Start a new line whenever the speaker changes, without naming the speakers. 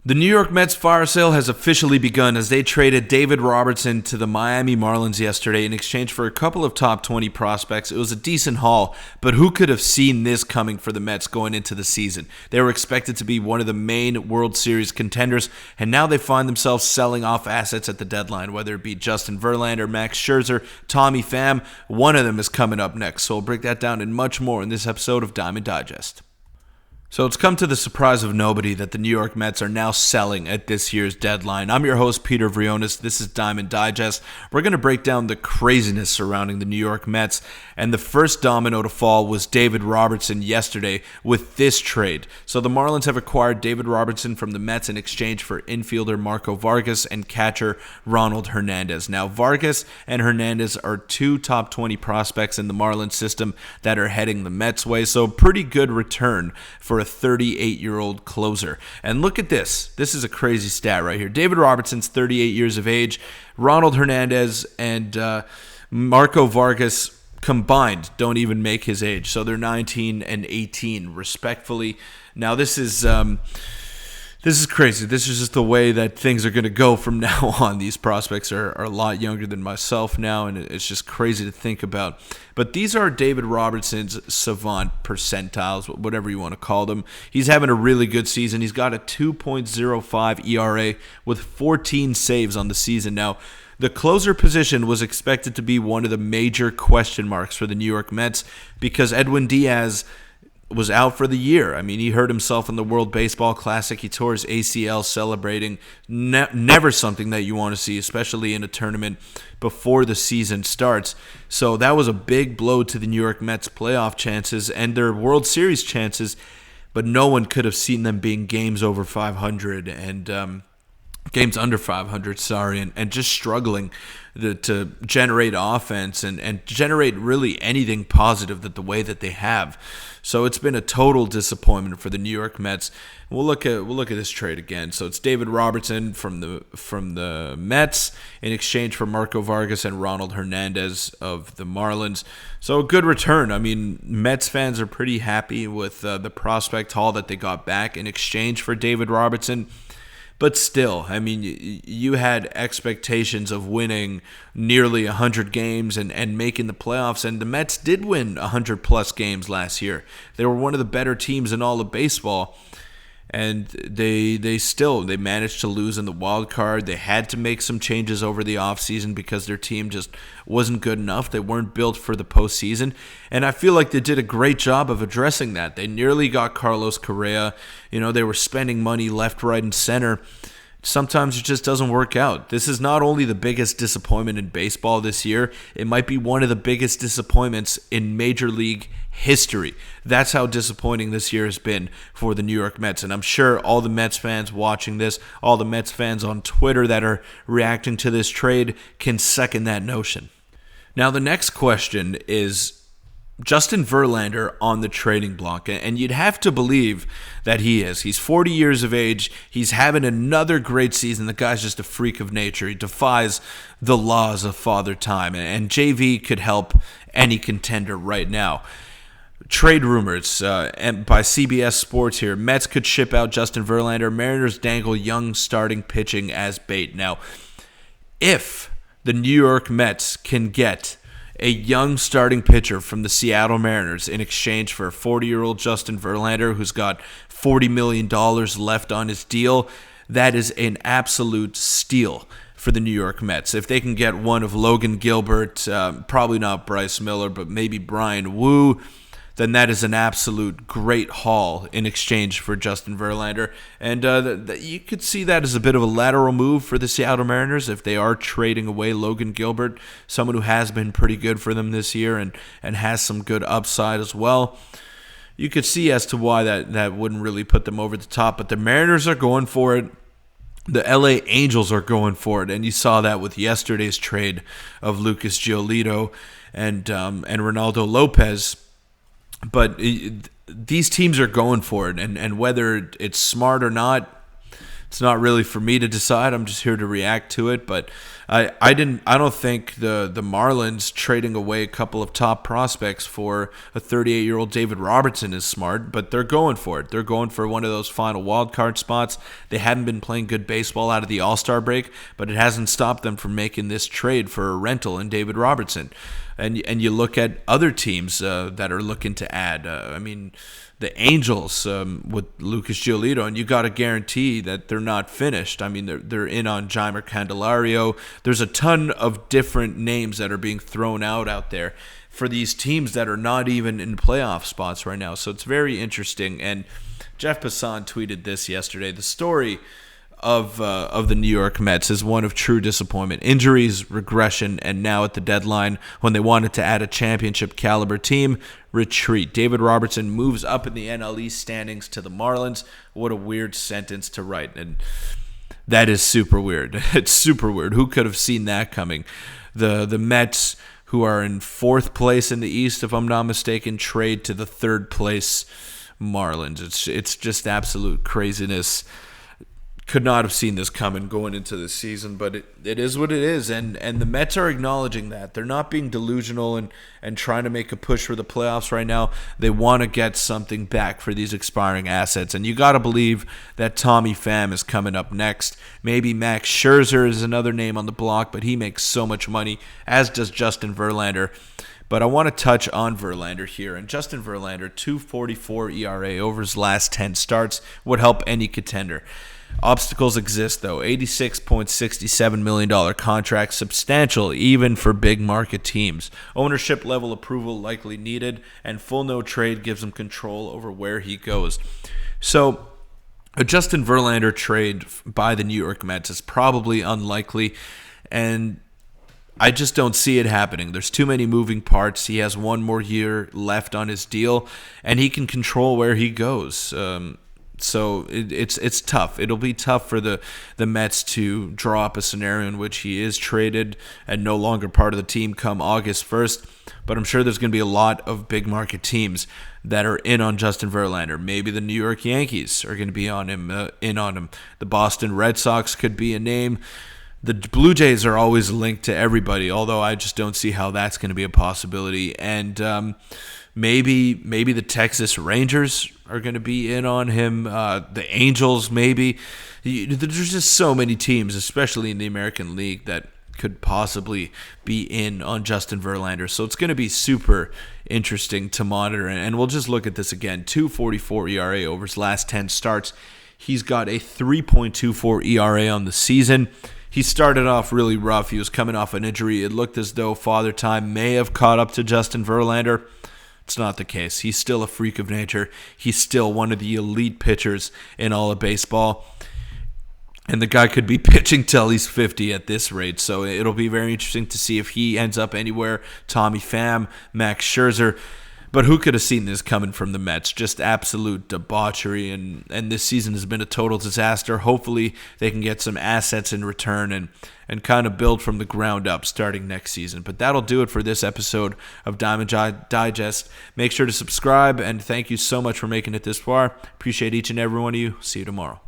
The New York Mets fire sale has officially begun as they traded David Robertson to the Miami Marlins yesterday in exchange for a couple of top 20 prospects. It was a decent haul, but who could have seen this coming for the Mets going into the season? They were expected to be one of the main World Series contenders, and now they find themselves selling off assets at the deadline, whether it be Justin Verlander, Max Scherzer, Tommy Pham. One of them is coming up next, so we'll break that down and much more in this episode of Diamond Digest. So it's come to the surprise of nobody that the New York Mets are now selling at this year's deadline. I'm your host, Peter Vrionis. This is Diamond Digest. We're going to break down the craziness surrounding the New York Mets. And the first domino to fall was David Robertson yesterday with this trade. So the Marlins have acquired David Robertson from the Mets in exchange for infielder Marco Vargas and catcher Ronald Hernandez. Now, Vargas and Hernandez are two top 20 prospects in the Marlins system that are heading the Mets' way. So pretty good return for a 38-year-old closer. And look at this. This is a crazy stat right here. David Robertson's 38 years of age. Ronald Hernandez and Marco Vargas combined don't even make his age. So they're 19 and 18, respectfully. Now, this is crazy. This is just the way that things are going to go from now on. These prospects are a lot younger than myself now, and it's just crazy to think about. But these are David Robertson's savant percentiles, whatever you want to call them. He's having a really good season. He's got a 2.05 ERA with 14 saves on the season. Now, the closer position was expected to be one of the major question marks for the New York Mets because Edwin Diaz was out for the year. I mean, he hurt himself in the World Baseball Classic. He tore his ACL celebrating. Never something that you want to see, especially in a tournament before the season starts. So that was a big blow to the New York Mets' playoff chances and their World Series chances, but no one could have seen them being games over 500 and games under 500, and just struggling to generate offense and generate really anything positive that the way that they have. So it's been a total disappointment for the New York Mets. We'll look at this trade again. So it's David Robertson from the Mets in exchange for Marco Vargas and Ronald Hernandez of the Marlins. So a good return. I mean, Mets fans are pretty happy with the prospect haul that they got back in exchange for David Robertson. But still, I mean, you had expectations of winning nearly 100 games and making the playoffs, and the Mets did win 100-plus games last year. They were one of the better teams in all of baseball, and they managed to lose in the wild card. They had to make some changes over the offseason because their team just wasn't good enough. They weren't built for the postseason, and I feel like they did a great job of addressing that. They nearly got Carlos Correa. You know, they were spending money left, right, and center. Sometimes it just doesn't work out. This is not only the biggest disappointment in baseball this year, it might be one of the biggest disappointments in Major League history. That's how disappointing this year has been for the New York Mets. And I'm sure all the Mets fans watching this, all the Mets fans on Twitter that are reacting to this trade can second that notion. Now, the next question is Justin Verlander on the trading block, and you'd have to believe that he is. He's 40 years of age. He's having another great season. The guy's just a freak of nature. He defies the laws of Father Time, and JV could help any contender right now. Trade rumors and by CBS Sports here. Mets could ship out Justin Verlander. Mariners dangle young starting pitching as bait. Now, if the New York Mets can get a young starting pitcher from the Seattle Mariners in exchange for a 40-year-old Justin Verlander who's got $40 million left on his deal, that is an absolute steal for the New York Mets. If they can get one of Logan Gilbert, probably not Bryce Miller, but maybe Brian Wu, then that is an absolute great haul in exchange for Justin Verlander. And you could see that as a bit of a lateral move for the Seattle Mariners if they are trading away Logan Gilbert, someone who has been pretty good for them this year and has some good upside as well. You could see as to why that wouldn't really put them over the top, but the Mariners are going for it. The LA Angels are going for it, and you saw that with yesterday's trade of Lucas Giolito and Ronaldo Lopez. But these teams are going for it, and whether it's smart or not, it's not really for me to decide. I'm just here to react to it. But I don't think the Marlins trading away a couple of top prospects for a 38-year-old David Robertson is smart, but they're going for it. They're going for one of those final wild card spots. They haven't been playing good baseball out of the All-Star break, but it hasn't stopped them from making this trade for a rental in David Robertson. And you look at other teams that are looking to add. The Angels with Lucas Giolito, and you got to guarantee that they're not finished. I mean, they're in on Jeimer Candelario. There's a ton of different names that are being thrown out there for these teams that are not even in playoff spots right now. So it's very interesting. And Jeff Passan tweeted this yesterday. The story of the New York Mets is one of true disappointment. Injuries, regression, and now at the deadline, when they wanted to add a championship caliber team, retreat. David Robertson moves up in the NL East standings to the Marlins. What a weird sentence to write. And that is super weird. It's super weird. Who could have seen that coming? The Mets, who are in 4th place in the East, if I'm not mistaken, trade to the 3rd place Marlins. It's just absolute craziness. Could not have seen this coming going into the season, but it is what it is, and the Mets are acknowledging that. They're not being delusional and trying to make a push for the playoffs right now. They want to get something back for these expiring assets, and you got to believe that Tommy Pham is coming up next. Maybe Max Scherzer is another name on the block, but he makes so much money, as does Justin Verlander. But I want to touch on Verlander here. And Justin Verlander, 2.44 ERA over his last 10 starts, would help any contender. Obstacles exist, though. $86.67 million contract, substantial even for big market teams. Ownership level approval likely needed, and full no trade gives him control over where he goes. So a Justin Verlander trade by the New York Mets is probably unlikely, and I just don't see it happening. There's too many moving parts. He has one more year left on his deal, and he can control where he goes. So it's tough. It'll be tough for the Mets to draw up a scenario in which he is traded and no longer part of the team come August 1st. But I'm sure there's going to be a lot of big market teams that are in on Justin Verlander. Maybe the New York Yankees are going to be on him. The Boston Red Sox could be a name. The Blue Jays are always linked to everybody, although I just don't see how that's going to be a possibility. And maybe the Texas Rangers are going to be in on him. The Angels, maybe. There's just so many teams, especially in the American League, that could possibly be in on Justin Verlander. So it's going to be super interesting to monitor. And we'll just look at this again. 2.44 ERA over his last 10 starts. He's got a 3.24 ERA on the season. He started off really rough. He was coming off an injury. It looked as though Father Time may have caught up to Justin Verlander. It's not the case. He's still a freak of nature. He's still one of the elite pitchers in all of baseball. And the guy could be pitching till he's 50 at this rate. So it'll be very interesting to see if he ends up anywhere. Tommy Pham, Max Scherzer. But who could have seen this coming from the Mets? Just absolute debauchery, and this season has been a total disaster. Hopefully they can get some assets in return and kind of build from the ground up starting next season. But that'll do it for this episode of Diamond Digest. Make sure to subscribe, and thank you so much for making it this far. Appreciate each and every one of you. See you tomorrow.